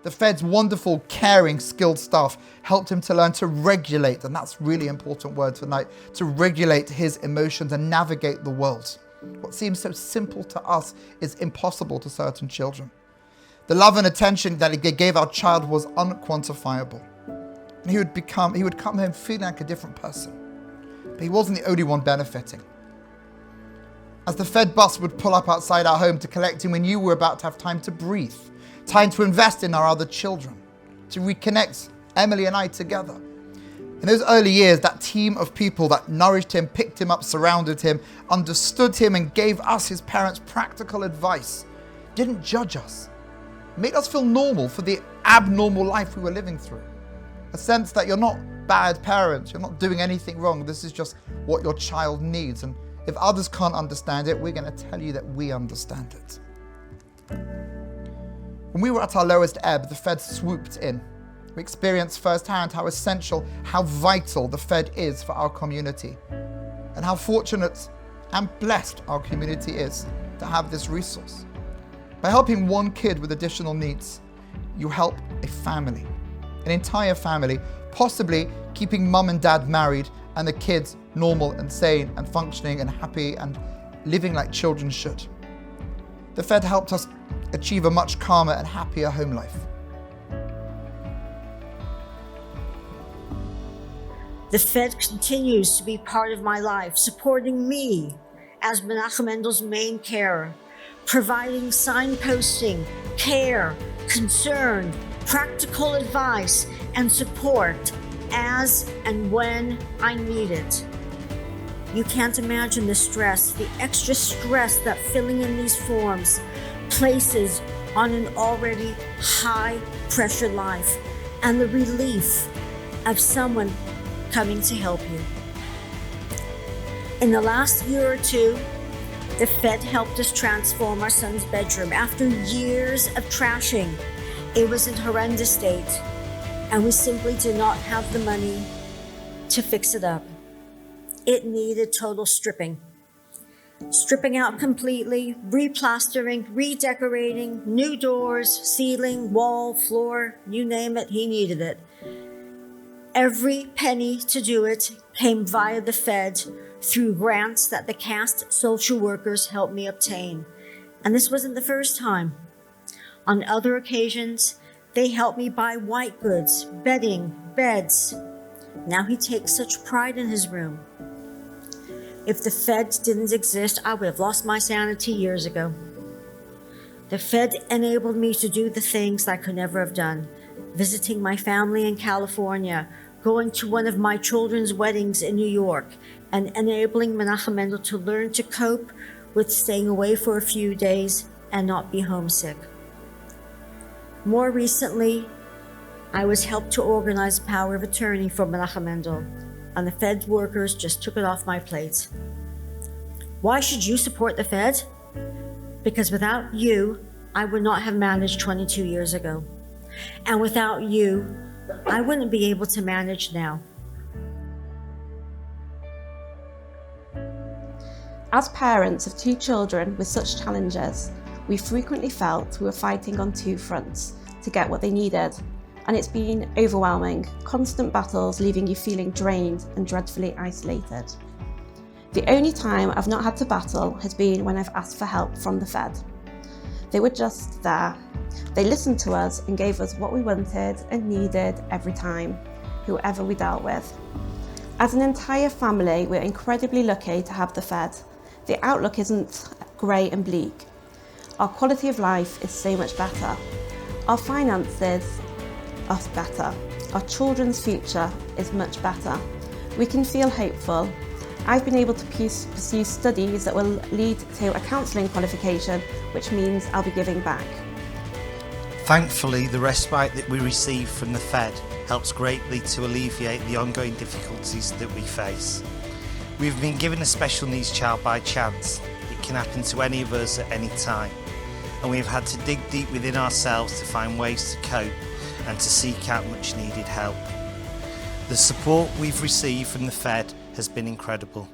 The Fed's wonderful, caring, skilled staff helped him to learn to regulate, and that's really important word tonight, to regulate his emotions and navigate the world. What seems so simple to us is impossible to certain children. The love and attention that he gave our child was unquantifiable. And he would come home feeling like a different person. But he wasn't the only one benefiting. As the Fed bus would pull up outside our home to collect him, we knew we were about to have time to breathe, time to invest in our other children, to reconnect Emily and I together. In those early years, that team of people that nourished him, picked him up, surrounded him, understood him, and gave us, his parents, practical advice, didn't judge us, made us feel normal for the abnormal life we were living through. A sense that you're not bad parents, you're not doing anything wrong, this is just what your child needs. And if others can't understand it, we're going to tell you that we understand it. When we were at our lowest ebb, the Fed swooped in. We experienced firsthand how essential, how vital the Fed is for our community, and how fortunate and blessed our community is to have this resource. By helping one kid with additional needs, you help a family, an entire family, possibly keeping mum and dad married and the kids normal and sane and functioning and happy and living like children should. The Fed helped us achieve a much calmer and happier home life. The Fed continues to be part of my life, supporting me as Menachem Mendel's main carer, providing signposting, care, concern, practical advice, and support as and when I need it. You can't imagine the stress, the extra stress that filling in these forms places on an already high-pressure life, and the relief of someone coming to help you. In the last year or two, the Fed helped us transform our son's bedroom. After years of trashing, it was in horrendous state, and we simply did not have the money to fix it up. It needed total stripping. Stripping out completely, replastering, redecorating, new doors, ceiling, wall, floor, you name it, he needed it. Every penny to do it came via the Fed through grants that the CAST social workers helped me obtain. And this wasn't the first time. On other occasions, they helped me buy white goods, bedding, beds. Now he takes such pride in his room. If the Fed didn't exist, I would have lost my sanity years ago. The Fed enabled me to do the things I could never have done. Visiting my family in California, going to one of my children's weddings in New York, and enabling Menachem Mendel to learn to cope with staying away for a few days and not be homesick. More recently, I was helped to organize power of attorney for Menachem Mendel, and the Fed workers just took it off my plate. Why should you support the Fed? Because without you, I would not have managed 22 years ago. And without you, I wouldn't be able to manage now. As parents of two children with such challenges, we frequently felt we were fighting on two fronts to get what they needed, and it's been overwhelming, constant battles leaving you feeling drained and dreadfully isolated. The only time I've not had to battle has been when I've asked for help from the Fed. They were just there. They listened to us and gave us what we wanted and needed every time, whoever we dealt with. As an entire family, we're incredibly lucky to have the Fed. The outlook isn't grey and bleak. Our quality of life is so much better. Our finances are better. Our children's future is much better. We can feel hopeful. I've been able to pursue studies that will lead to a counselling qualification, which means I'll be giving back. Thankfully, the respite that we receive from the Fed helps greatly to alleviate the ongoing difficulties that we face. We've been given a special needs child by chance. It can happen to any of us at any time, and we've had to dig deep within ourselves to find ways to cope and to seek out much needed help. The support we've received from the Fed has been incredible.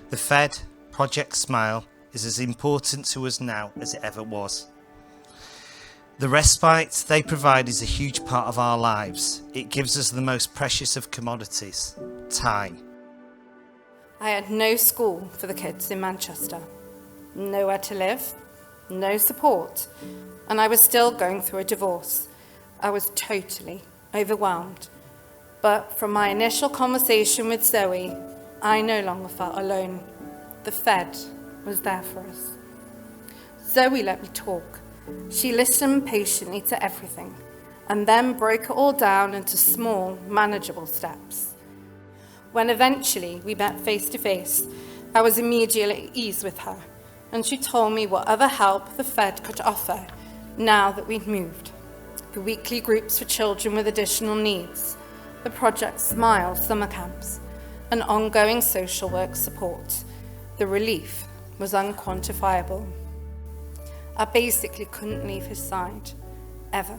The Fed Project Smile is as important to us now as it ever was. The respite they provide is a huge part of our lives. It gives us the most precious of commodities, time. I had no school for the kids in Manchester, nowhere to live, no support, and I was still going through a divorce. I was totally overwhelmed. But from my initial conversation with Zoe, I no longer felt alone. The Fed was there for us. Zoe let me talk. She listened patiently to everything and then broke it all down into small, manageable steps. When eventually we met face to face, I was immediately at ease with her, and she told me what other help the Fed could offer now that we'd moved. The weekly groups for children with additional needs, the Project Smile summer camps, and ongoing social work support. The relief was unquantifiable. I basically couldn't leave his side, ever.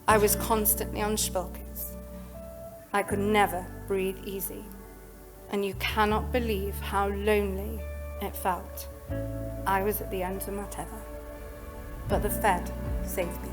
I was constantly on Spilkes. I could never breathe easy, and you cannot believe how lonely it felt. I was at the end of my tether, but the Fed saved me.